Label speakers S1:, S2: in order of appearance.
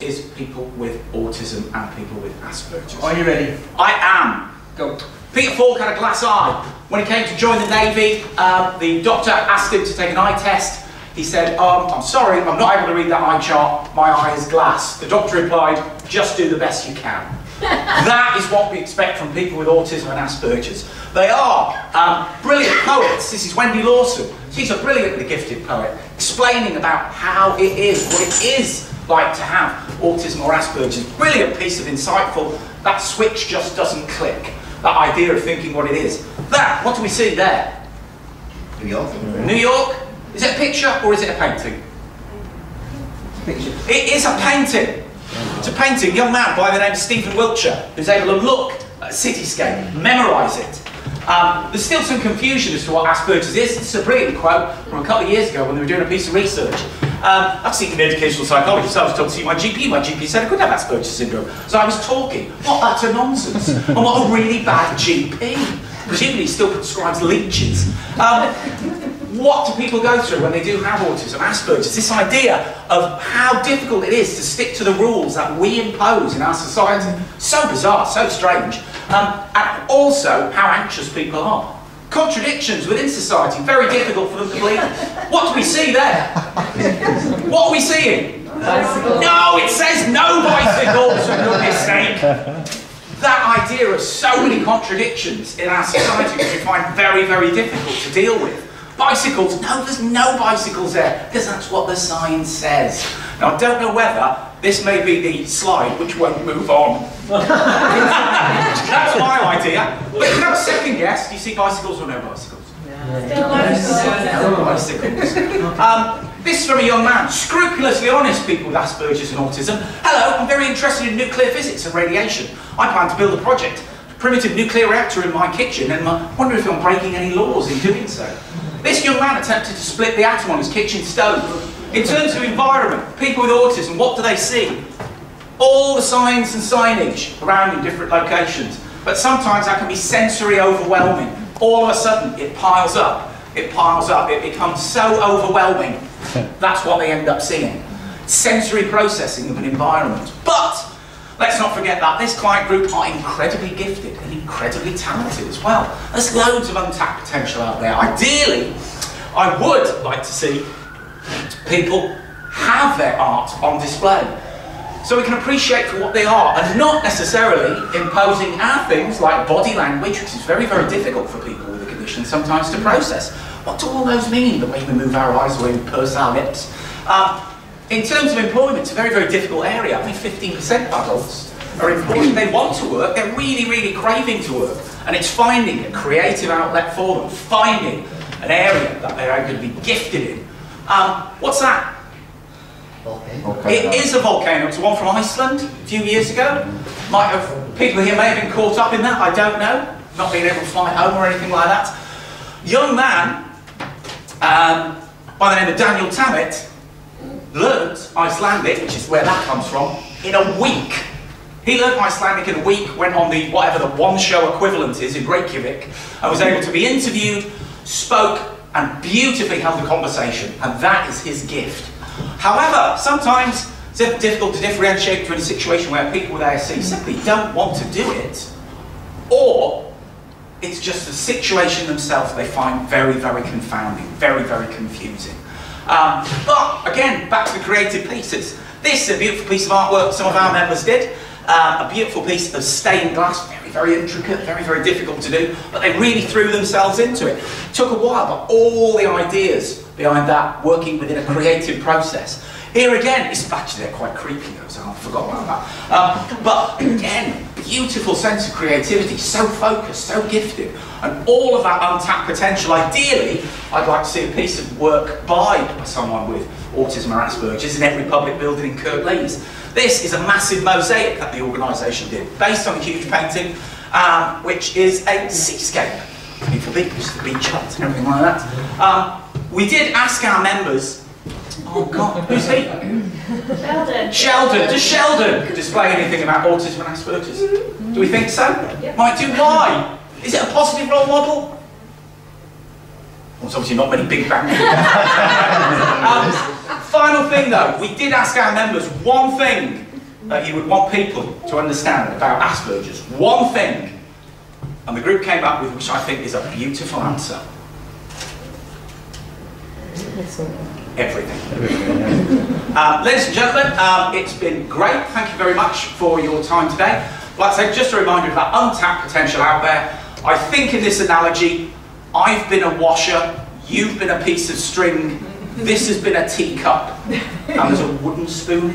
S1: is people with autism and people with Asperger's.
S2: Are you ready?
S1: I am.
S2: Go.
S1: Peter Falk had a glass eye. When he came to join the Navy, the doctor asked him to take an eye test. He said, I'm sorry, I'm not able to read that eye chart, my eye is glass. The doctor replied, just do the best you can. That is what we expect from people with autism and Asperger's. They are brilliant poets. This is Wendy Lawson. She's a brilliantly gifted poet, explaining about how it is, what it is like to have autism or Asperger's. Brilliant piece of insightful, that switch just doesn't click. That idea of thinking what it is. That, what do we see there?
S2: New York.
S1: New York? Is it a picture or is it a painting?
S2: Picture.
S1: It is a painting. It's a painting. A young man by the name of Stephen Wiltshire who's able to look at a cityscape, memorise it. There's still some confusion as to what Asperger's is. This is a brilliant quote from a couple of years ago when they were doing a piece of research. I've seen an educational psychologist, so I was told to see my GP. My GP said I could have Asperger's syndrome. So I was talking, what utter nonsense, and what a really bad GP. Presumably he still prescribes leeches. What do people go through when they do have autism, Asperger's? This idea of how difficult it is to stick to the rules that we impose in our society. So bizarre, so strange. And also how anxious people are. Contradictions within society, very difficult for them to believe. What do we see there? What are we seeing?
S3: Bicycles.
S1: No, it says no bicycles, for goodness sake. That idea of so many contradictions in our society which we find very, very difficult to deal with. Bicycles, no, there's no bicycles there, because that's what the sign says. Now, I don't know whether this may be the slide which won't move on. That's my idea. But you can have a second guess. Do you see bicycles or no bicycles?
S3: Still bicycles.
S1: No bicycles. This is from a young man, scrupulously honest, people with Asperger's and autism. Hello, I'm very interested in nuclear physics and radiation. I plan to build a project, a primitive nuclear reactor in my kitchen, and I wonder if I'm breaking any laws in doing so. This young man attempted to split the atom on his kitchen stove. In terms of environment, people with autism, what do they see? All the signs and signage around in different locations. But sometimes that can be sensory overwhelming. All of a sudden, it piles up. It piles up. It becomes so overwhelming. That's what they end up seeing. Sensory processing of an environment. But let's not forget that this client group are incredibly gifted and incredibly talented as well. There's loads of untapped potential out there. Ideally, I would like to see people have their art on display so we can appreciate for what they are and not necessarily imposing our things like body language, which is very, very difficult for people with the condition sometimes to process. What do all those mean? The way we move our eyes, the way we purse our lips. In terms of employment, it's a very, very difficult area. Only 15% of adults are employed. They want to work, they're really, really craving to work. And it's finding a creative outlet for them, finding an area that they're going to be gifted in. What's that?
S2: Volcano.
S1: It is a volcano. It's one from Iceland a few years ago. People here may have been caught up in that, I don't know. Not being able to fly home or anything like that. Young man, by the name of Daniel Tammet, learnt Icelandic, which is where that comes from, in a week. He learnt Icelandic in a week, went on the whatever the one-show equivalent is in Reykjavik, and was able to be interviewed, spoke, and beautifully held a conversation, and that is his gift. However, sometimes it's difficult to differentiate between a situation where people with ASC simply don't want to do it, or it's just a situation themselves they find very, very confounding, very, very confusing. But again, back to the creative pieces. This is a beautiful piece of artwork some of our members did. A beautiful piece of stained glass, very, very intricate, very, very difficult to do, but they really threw themselves into it. It took a while, but all the ideas behind that working within a creative process. Here again, it's actually they're quite creepy though, so I forgot about that. But again, beautiful sense of creativity, so focused, so gifted, and all of that untapped potential. Ideally, I'd like to see a piece of work by someone with autism or Asperger's in every public building in Kirklees. This is a massive mosaic that the organisation did, based on a huge painting, which is a seascape. Beautiful beach, the beach hut and everything like that. We did ask our members, oh God, who's he?
S3: Sheldon.
S1: Sheldon. Does Sheldon display anything about autism and Asperger's? Do we think so?
S3: Yep.
S1: Might do. Why? Is it a positive role model? Well, there's obviously not many big bang. Final thing though, we did ask our members one thing that you would want people to understand about Asperger's. One thing. And the group came up with which I think is a beautiful answer. Everything. Ladies and gentlemen, it's been great. Thank you very much for your time today. Like I said, just a reminder of that untapped potential out there. I think in this analogy, I've been a washer, you've been a piece of string, this has been a teacup, and there's a wooden spoon.